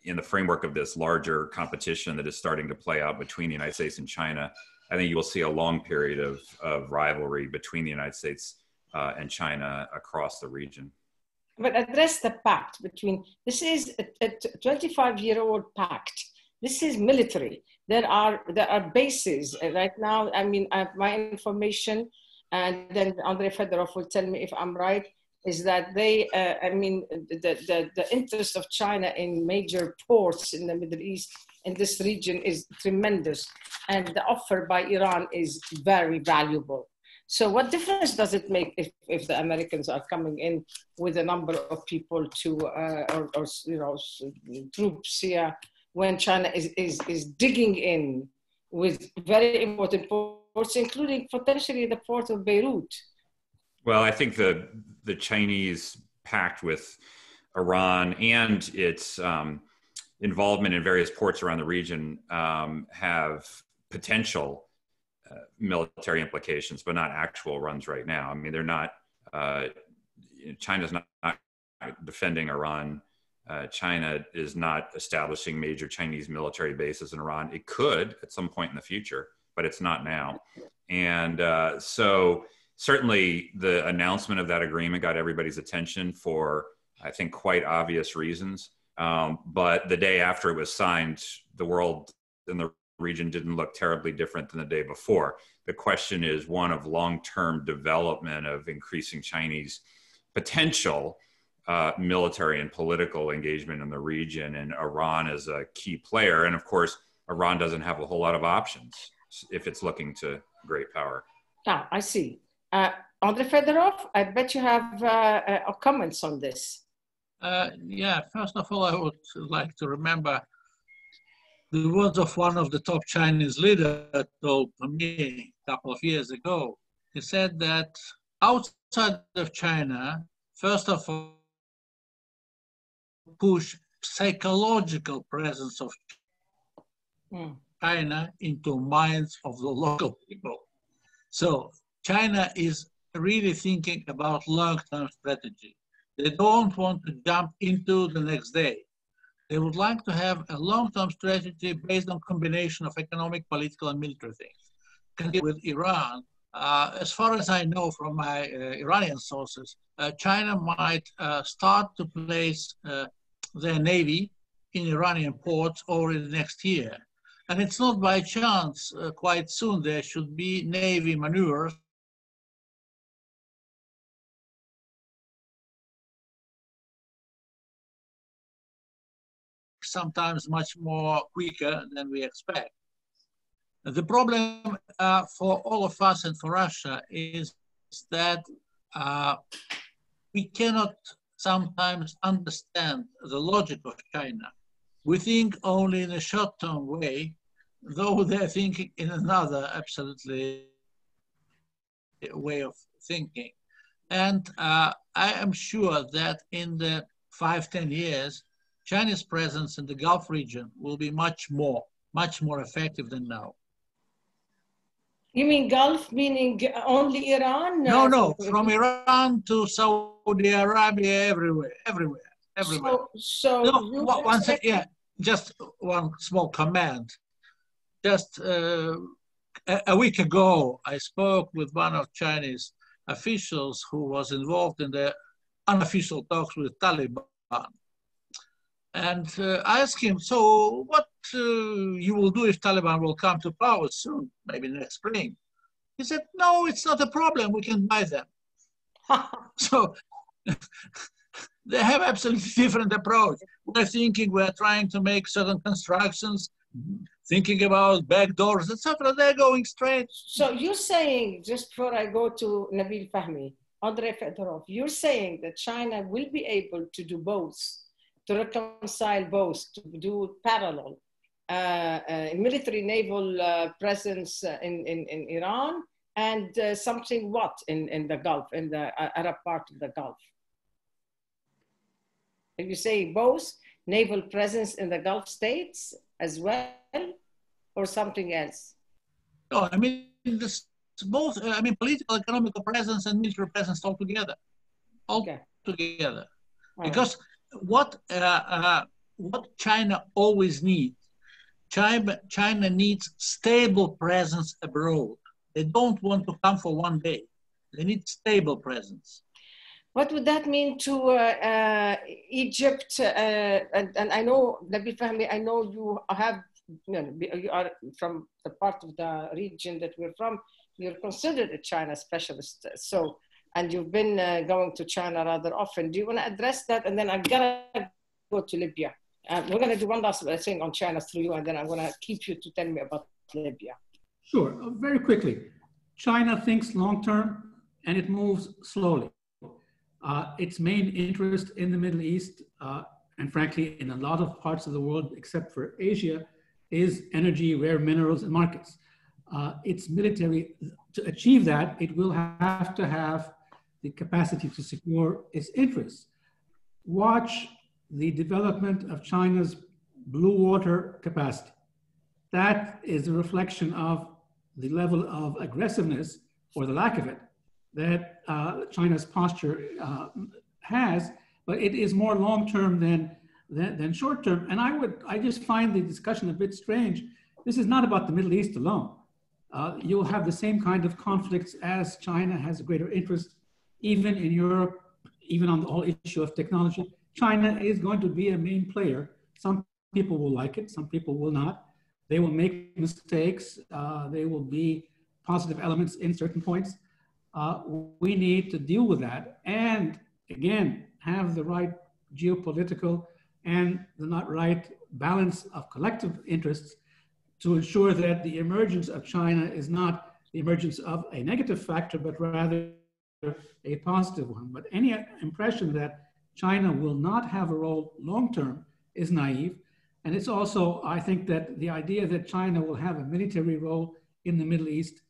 in the framework of this larger competition that is starting to play out between the United States and China, I think you will see a long period of rivalry between the United States and China across the region. But address the pact between, this is a 25-year-old pact. This is military. There are bases right now. I mean, I have my information, and then Andrei Fedorov will tell me if I'm right, is that they, I mean, the interest of China in major ports in the Middle East, in this region, is tremendous. And the offer by Iran is very valuable. So what difference does it make if the Americans are coming in with a number of people to, or you know, troops here, when China is digging in with very important ports, including potentially the port of Beirut? Well, I think the Chinese pact with Iran and its involvement in various ports around the region have potential military implications, but not actual runs right now. I mean, they're not, China's not defending Iran. China is not establishing major Chinese military bases in Iran. It could at some point in the future, but it's not now. And so certainly the announcement of that agreement got everybody's attention for, I think, quite obvious reasons. But the day after it was signed, the world in the region didn't look terribly different than the day before. The question is one of long-term development of increasing Chinese potential military and political engagement in the region, and Iran is a key player. And of course, Iran doesn't have a whole lot of options if it's looking to great power. Ah, I see. Andrei Fedorov, I bet you have comments on this. Yeah, first of all, I would like to remember the words of one of the top Chinese leaders told me a couple of years ago. He said that outside of China, first of all, push psychological presence of China into minds of the local people. So China is really thinking about long-term strategy. They don't want to jump into the next day. They would like to have a long-term strategy based on combination of economic, political, and military things. With Iran, as far as I know from my Iranian sources, China might start to place their navy in Iranian ports already next year. And it's not by chance, quite soon there should be navy maneuvers sometimes much more quicker than we expect. The problem for all of us and for Russia is that we cannot sometimes understand the logic of China. We think only in a short-term way, though they're thinking in another absolutely way of thinking. And I am sure that in the 5-10 years, China's presence in the Gulf region will be much more effective than now. You mean Gulf, meaning only Iran? No, from Iran to Saudi Arabia, everywhere. Just one small comment. Just a week ago, I spoke with one of Chinese officials who was involved in the unofficial talks with Taliban. And I asked him, so what you will do if Taliban will come to power soon, maybe next spring? He said, no, it's not a problem. We can buy them. So they have absolutely different approach. We're trying to make certain constructions, thinking about back doors, etc. They're going straight. So you're saying, just before I go to Nabil, Fahmy, Andrei, Fedorov, you're saying that China will be able to do both, to reconcile both, to do parallel military naval presence in Iran and something what in the Gulf, in the Arab part of the Gulf? If you say both, naval presence in the Gulf states as well, or something else? No, I mean, this both, I mean, political, economical presence and military presence all together. Together. Right. Because what China always needs, China needs stable presence abroad. They don't want to come for one day. They need stable presence. What would that mean to Egypt? And I know, Nabil Fahmy, I know you have, you are from the part of the region that we're from. You're considered a China specialist. So, and you've been going to China rather often. Do you want to address that? And then I'm gonna go to Libya. We're gonna do one last thing on China through you, and then I'm gonna keep you to tell me about Libya. Sure, very quickly. China thinks long-term and it moves slowly. Its main interest in the Middle East, and frankly, in a lot of parts of the world, except for Asia, is energy, rare minerals, and markets. Its military, to achieve that, it will have to have the capacity to secure its interests. Watch the development of China's blue water capacity. That is a reflection of the level of aggressiveness, or the lack of it, that China's posture has, but it is more long-term than short-term. And I just find the discussion a bit strange. This is not about the Middle East alone. You'll have the same kind of conflicts as China has a greater interest, even in Europe, even on the whole issue of technology. China is going to be a main player. Some people will like it, some people will not. They will make mistakes. They will be positive elements in certain points. We need to deal with that and, again, have the right geopolitical and the right balance of collective interests to ensure that the emergence of China is not the emergence of a negative factor, but rather a positive one. But any impression that China will not have a role long-term is naive. And it's also, I think, that the idea that China will have a military role in the Middle East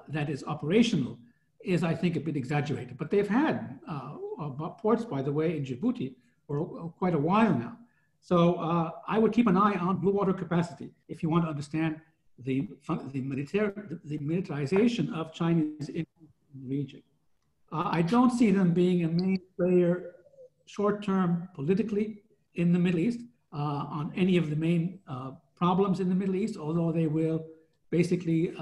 that is operational is, I think, a bit exaggerated. But they've had ports, by the way, in Djibouti for quite a while now. So I would keep an eye on blue water capacity if you want to understand the militarization of China's in the region. I don't see them being a main player short-term politically in the Middle East on any of the main problems in the Middle East, although they will basically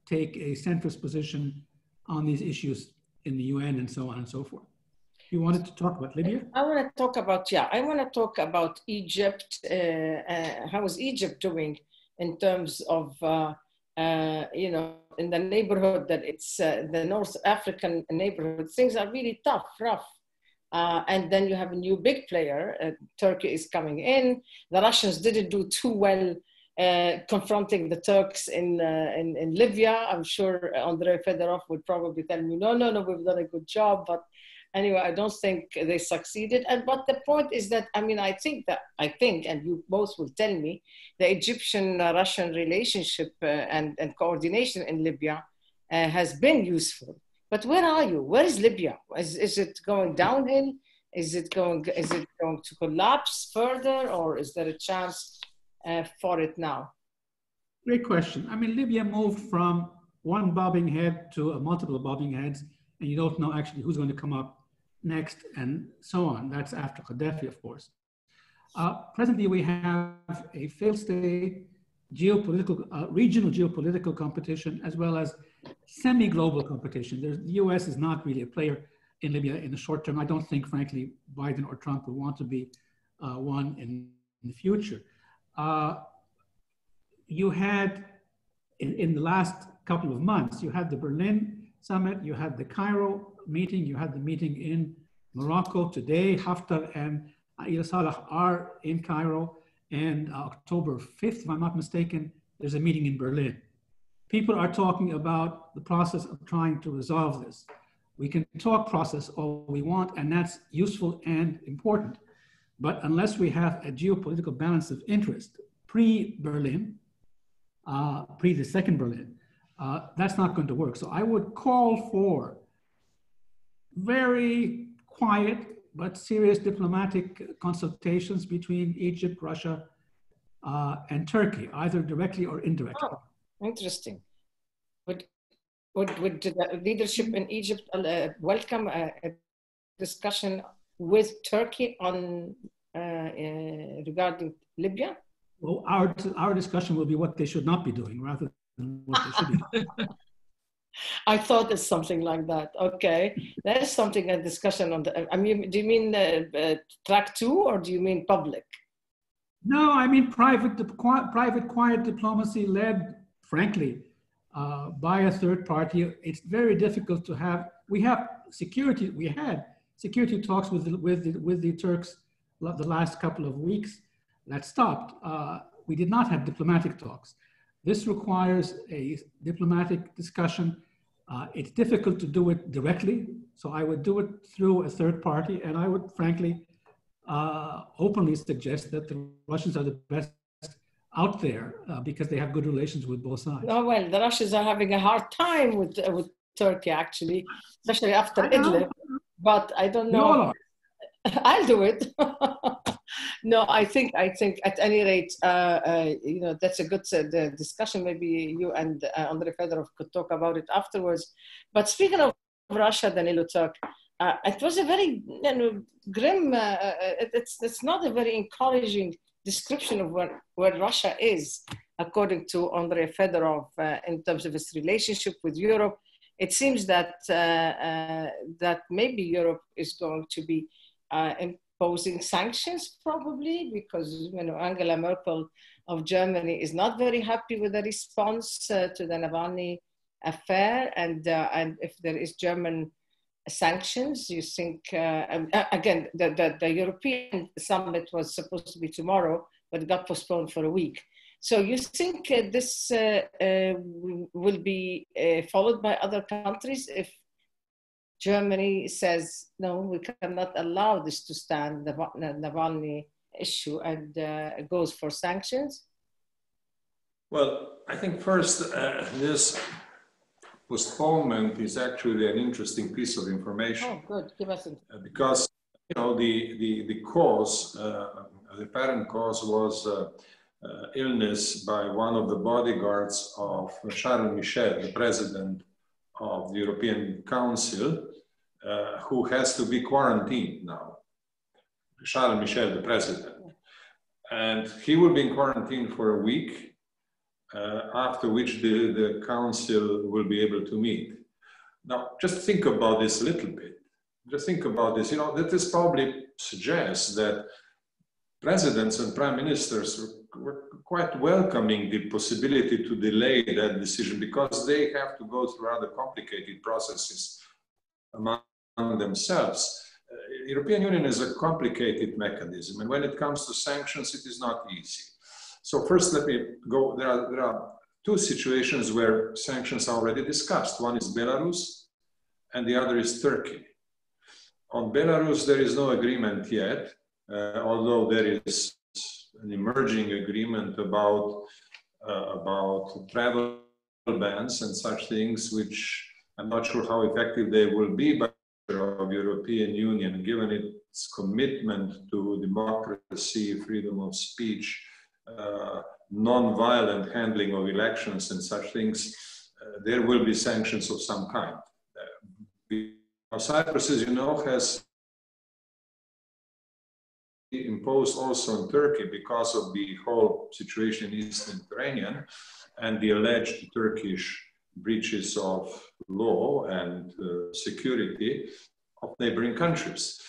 take a centrist position on these issues in the UN and so on and so forth. You wanted to talk about Libya? I want to talk about, yeah, I want to talk about Egypt. How is Egypt doing in terms of, you know, in the neighborhood that it's the North African neighborhood, things are really tough, rough. And then you have a new big player, Turkey is coming in. The Russians didn't do too well confronting the Turks in Libya. I'm sure Andrei Fedorov would probably tell me, no, we've done a good job. But anyway, I don't think they succeeded. But the point is that, I mean, I think, and you both will tell me, the Egyptian-Russian relationship and coordination in Libya has been useful. But where are you? Where is Libya? Is it going downhill? Is it going to collapse further, or is there a chance for it now? Great question. I mean, Libya moved from one bobbing head to a multiple bobbing heads, and you don't know actually who's going to come up next and so on. That's after Gaddafi, of course. Presently, we have a failed state geopolitical, regional geopolitical competition, as well as semi-global competition. The US is not really a player in Libya in the short term. I don't think, frankly, Biden or Trump will want to be one in the future. You had, in the last couple of months, you had the Berlin summit, you had the Cairo meeting, you had the meeting in Morocco today. Haftar and Salah are in Cairo, and October 5th, if I'm not mistaken, there's a meeting in Berlin. People are talking about the process of trying to resolve this. We can talk process all we want, and that's useful and important. But unless we have a geopolitical balance of interest pre-Berlin, pre the second Berlin, that's not going to work. So I would call for very quiet but serious diplomatic consultations between Egypt, Russia, and Turkey, either directly or indirectly. Oh, interesting. Would the leadership in Egypt welcome a discussion with Turkey on regarding Libya? Well, our discussion will be what they should not be doing rather than what they should be doing. I thought it's something like that. Okay, that is something, a discussion on the, I mean, do you mean track 2 or do you mean public? No, I mean private quiet diplomacy led, frankly, by a third party. It's very difficult to have, we had security talks with the Turks the last couple of weeks. That stopped. We did not have diplomatic talks. This requires a diplomatic discussion. It's difficult to do it directly, so I would do it through a third party, and I would frankly openly suggest that the Russians are the best out there because they have good relations with both sides. Oh, well, the Russians are having a hard time with Turkey, actually, especially after Idlib, but I don't know. I'll do it. No, I think at any rate, you know, that's a good discussion. Maybe you and Andrei Fedorov could talk about it afterwards. But speaking of Russia, Danilo, Turk, it was a very grim, it's not a very encouraging description of where Russia is, according to Andrei Fedorov, in terms of its relationship with Europe. It seems that, that maybe Europe is going to be imposing sanctions, probably, because Angela Merkel of Germany is not very happy with the response to the Navalny affair, and if there is German sanctions, you think again the European summit was supposed to be tomorrow, but it got postponed for a week. So you think this will be followed by other countries if Germany says, no, we cannot allow this to stand, the Navalny issue, and goes for sanctions? Well, I think first, this postponement is actually an interesting piece of information. Oh, good. Give us a... Because, you know, the cause, the apparent cause was illness by one of the bodyguards of Charles Michel, the president of the European Council, who has to be quarantined now. Charles Michel, the president. And he will be in quarantine for a week, after which the council will be able to meet. Now, just think about this a little bit. Just think about this. You know, that this probably suggests that presidents and prime ministers were quite welcoming the possibility to delay that decision, because they have to go through rather complicated processes among themselves. European Union is a complicated mechanism, and when it comes to sanctions, it is not easy. So first, let me go. There are two situations where sanctions are already discussed. One is Belarus, and the other is Turkey. On Belarus, there is no agreement yet, although there is an emerging agreement about travel bans and such things, which I'm not sure how effective they will be, but of European Union, given its commitment to democracy, freedom of speech, non-violent handling of elections and such things, there will be sanctions of some kind. Cyprus, as you know, has imposed also on Turkey because of the whole situation in East Mediterranean and the alleged Turkish breaches of law and security of neighboring countries.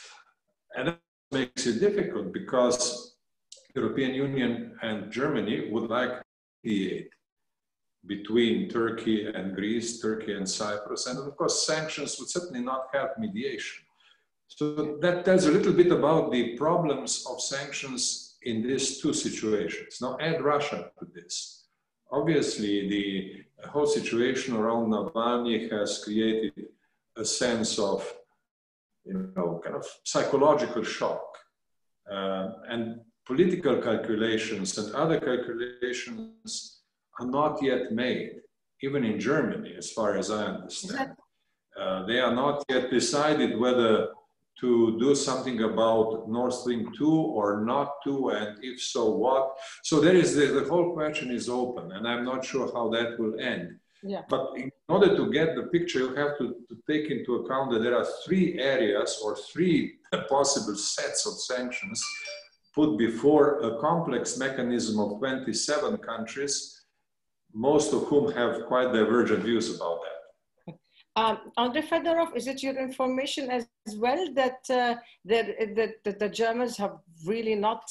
And that makes it difficult because European Union and Germany would like to mediate between Turkey and Greece, Turkey and Cyprus, and of course sanctions would certainly not help mediation. So that tells a little bit about the problems of sanctions in these two situations. Now add Russia to this. Obviously, the whole situation around Navalny has created a sense of, you know, kind of psychological shock. And political calculations and other calculations are not yet made, even in Germany, as far as I understand. They are not yet decided whether to do something about Nord Stream 2 or not to, and if so, what. So there is the whole question is open, and I'm not sure how that will end. Yeah. But in order to get the picture, you have to take into account that there are three areas or three possible sets of sanctions put before a complex mechanism of 27 countries, most of whom have quite divergent views about that. Andrei Fedorov, is it your information as well that the Germans have really not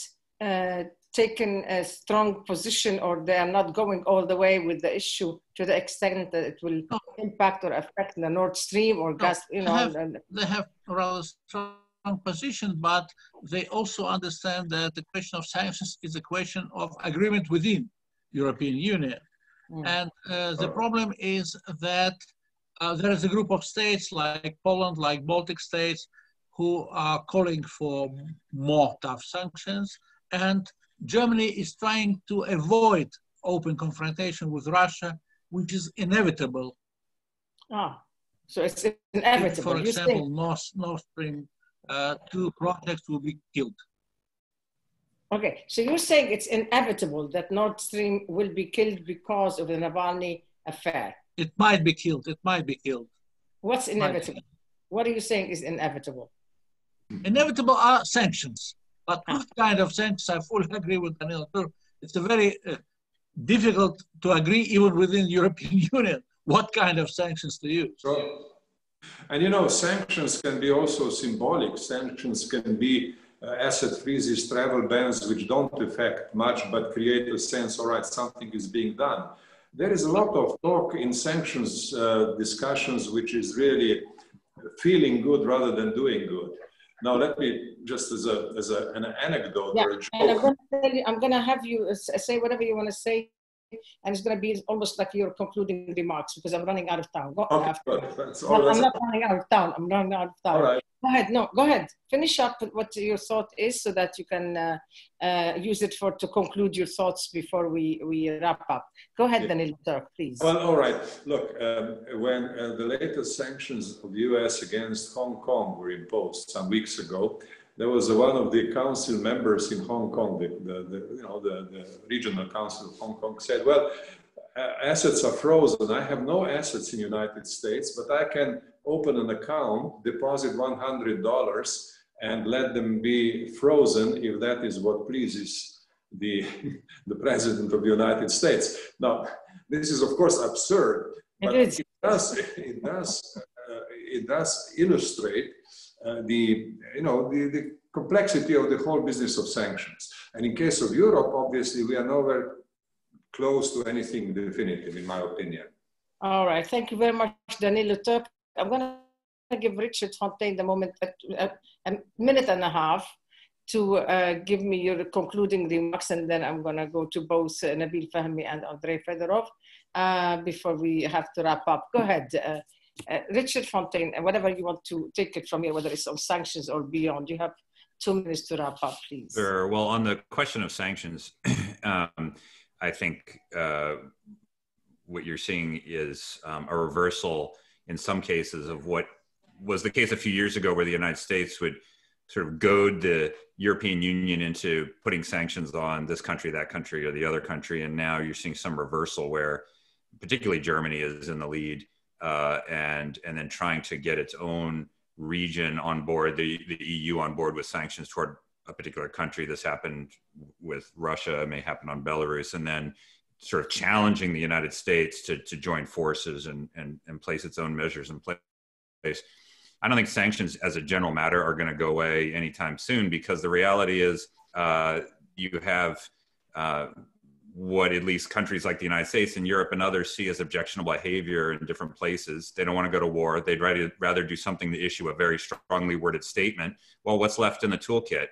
taken a strong position, or they are not going all the way with the issue to the extent that it will impact or affect the Nord Stream or gas? You know, they have a rather strong position, but they also understand that the question of sanctions is a question of agreement within European Union. And the problem is that there is a group of states like Poland, like Baltic states, who are calling for more tough sanctions. And Germany is trying to avoid open confrontation with Russia, which is inevitable. So it's inevitable. For example, Nord Stream 2 projects will be killed. Okay, so you're saying it's inevitable that Nord Stream will be killed because of the Navalny affair? It might be killed. It might be killed. What's inevitable? What are you saying is inevitable? Inevitable are sanctions. But what kind of sanctions? I fully agree with Danilo. It's a very difficult to agree even within the European Union. What kind of sanctions to use? Sure. And you know, sanctions can be also symbolic. Sanctions can be asset freezes, travel bans, which don't affect much, but create a sense, all right, something is being done. There is a lot of talk in sanctions discussions, which is really feeling good rather than doing good. Now, let me just as an anecdote or a joke. And I'm going to have you say whatever you want to say, and it's going to be almost like your concluding remarks because I'm running out of time. Okay, I'm not running out of time. I'm running out of time. All right. Go ahead. No, go ahead. Finish up with what your thought is so that you can use it to conclude your thoughts before we wrap up. Go ahead, Danilo, Turk, please. Well, all right. Look, when the latest sanctions of the US against Hong Kong were imposed some weeks ago, there was one of the council members in Hong Kong, the regional council of Hong Kong, said, well, assets are frozen. I have no assets in the United States, but I can open an account, deposit $100, and let them be frozen if that is what pleases the President of the United States. Now, this is of course absurd, but it does illustrate the complexity of the whole business of sanctions. And in case of Europe, obviously, we are nowhere close to anything definitive, in my opinion. All right, thank you very much, Danilo. Turk. I'm going to give Richard Fontaine a minute and a half to give me your concluding remarks, and then I'm going to go to both Nabil, Fahmy, and Andrei, Fedorov before we have to wrap up. Go ahead, Richard Fontaine, and whatever you want to take it from here, whether it's on sanctions or beyond. You have 2 minutes to wrap up, please. Sure. Well, on the question of sanctions, I think what you're seeing is a reversal in some cases of what was the case a few years ago, where the United States would sort of goad the European Union into putting sanctions on this country, that country, or the other country. And now you're seeing some reversal where particularly Germany is in the lead and then trying to get its own region on board, the EU on board with sanctions toward a particular country. This happened with Russia, it may happen on Belarus, and then sort of challenging the United States to join forces and place its own measures in place. I don't think sanctions as a general matter are going to go away anytime soon, because the reality is you have what at least countries like the United States and Europe and others see as objectionable behavior in different places. They don't want to go to war. They'd rather do something to issue a very strongly worded statement. Well, what's left in the toolkit?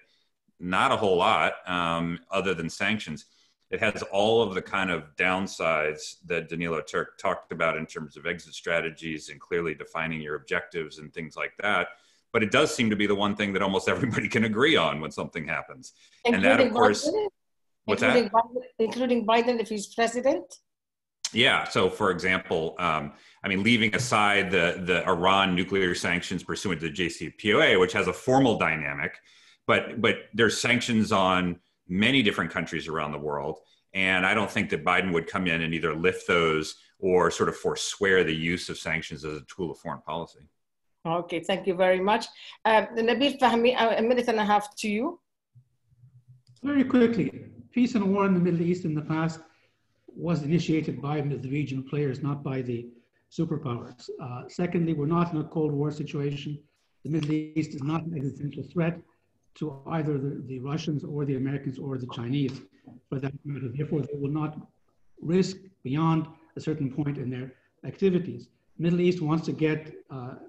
Not a whole lot other than sanctions. It has all of the kind of downsides that Danilo Turk talked about in terms of exit strategies and clearly defining your objectives and things like that. But it does seem to be the one thing that almost everybody can agree on when something happens. Including and that, of course, Biden? What's that? Including Biden if he's president? Yeah. So, for example, leaving aside the Iran nuclear sanctions pursuant to the JCPOA, which has a formal dynamic, but there's sanctions on many different countries around the world. And I don't think that Biden would come in and either lift those or sort of forswear the use of sanctions as a tool of foreign policy. Okay, thank you very much. Nabil, Fahmy, a minute and a half to you. Very quickly, peace and war in the Middle East in the past was initiated by the regional players, not by the superpowers. Secondly, we're not in a Cold War situation. The Middle East is not an existential threat to either the Russians or the Americans or the Chinese, for that matter. Therefore, they will not risk beyond a certain point in their activities. Middle East wants to get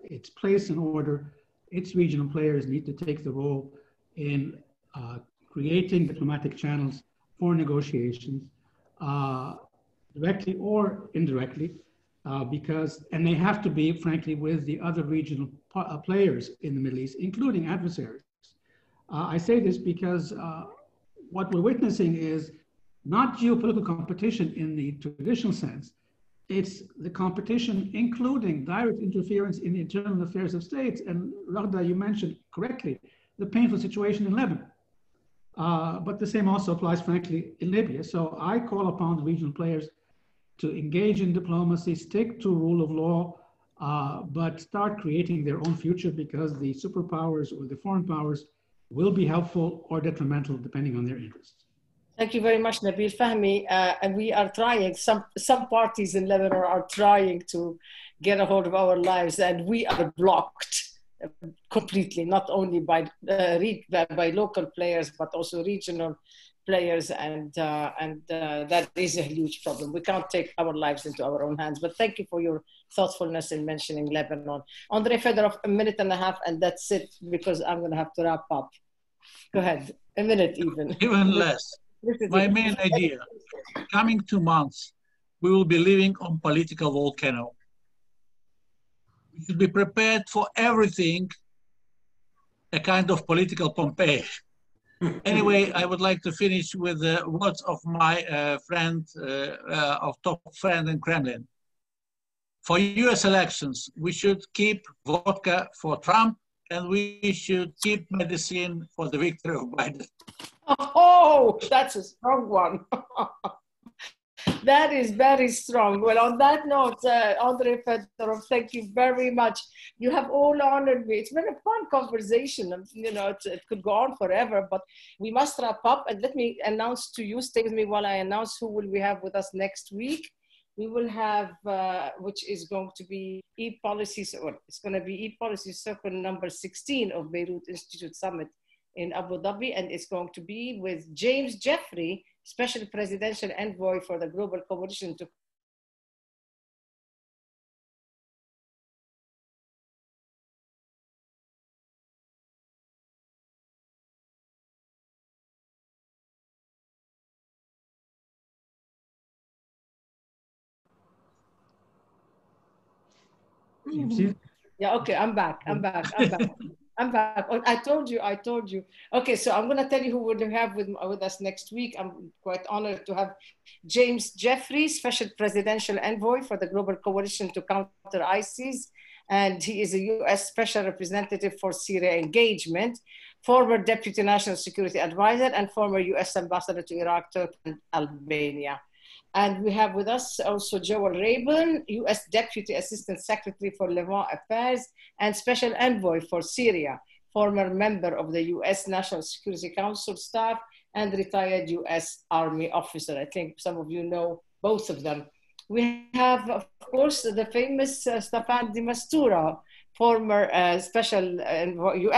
its place in order. Its regional players need to take the role in creating diplomatic channels for negotiations, directly or indirectly, and they have to be, frankly, with the other regional players in the Middle East, including adversaries. I say this because what we're witnessing is not geopolitical competition in the traditional sense. It's the competition, including direct interference in the internal affairs of states. And Raghida, you mentioned correctly the painful situation in Lebanon. But the same also applies, frankly, in Libya. So I call upon the regional players to engage in diplomacy, stick to rule of law, but start creating their own future, because the superpowers or the foreign powers will be helpful or detrimental depending on their interests. Thank you very much, Nabil. Fahmy, and we are trying, some parties in Lebanon are trying to get a hold of our lives, and we are blocked completely, not only by local players, but also regional players, and that is a huge problem. We can't take our lives into our own hands, but thank you for your thoughtfulness in mentioning Lebanon. Andrei, Fedorov, a minute and a half, and that's it, because I'm going to have to wrap up. Go ahead, a minute even. Even less. My main idea, coming 2 months, we will be living on political volcano. We should be prepared for everything, a kind of political Pompeii. Anyway, I would like to finish with the words of my top friend in Kremlin. For US elections, we should keep vodka for Trump, and we should keep medicine for the victory of Biden. Oh, that's a strong one. That is very strong. Well, on that note, Andrei, Fedorov, thank you very much. You have all honored me. It's been a fun conversation. You know, it could go on forever, but we must wrap up. And let me announce to you, stay with me while I announce who will we have with us next week. We will have, which is going to be e-policies, or it's going to be e-policy circle number 16 of Beirut Institute Summit in Abu Dhabi, and it's going to be with James Jeffrey, Special Presidential Envoy for the Global Coalition to Yeah, okay, I'm back. I'm back. Oh, I told you. Okay, so I'm going to tell you who we'll have with us next week. I'm quite honored to have James Jeffrey, Special Presidential Envoy for the Global Coalition to Counter ISIS. And he is a US Special Representative for Syria Engagement, former Deputy National Security Advisor, and former US Ambassador to Iraq, Turk, and Albania. And we have with us also Joel Rabin, US Deputy Assistant Secretary for Levant Affairs and Special Envoy for Syria, former member of the US National Security Council staff and retired US Army officer. I think some of you know both of them. We have, of course, the famous Staffan de Mistura, former Special Envoy,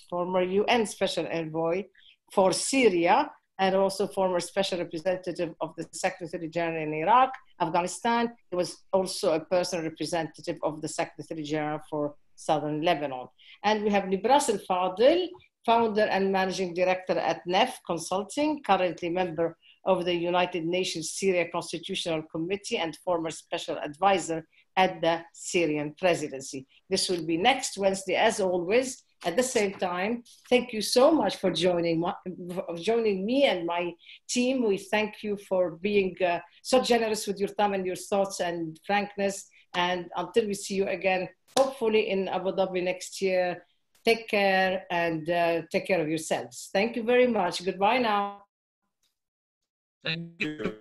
former UN Special Envoy for Syria, and also former Special Representative of the Secretary General in Iraq, Afghanistan. He was also a personal representative of the Secretary General for Southern Lebanon. And we have Nibras al-Fadil, founder and managing director at NEF Consulting, currently member of the United Nations Syria Constitutional Committee and former special advisor at the Syrian presidency. This will be next Wednesday, as always. At the same time, thank you so much for joining me and my team. We thank you for being so generous with your time and your thoughts and frankness. And until we see you again, hopefully in Abu Dhabi next year, take care and take care of yourselves. Thank you very much. Goodbye now. Thank you.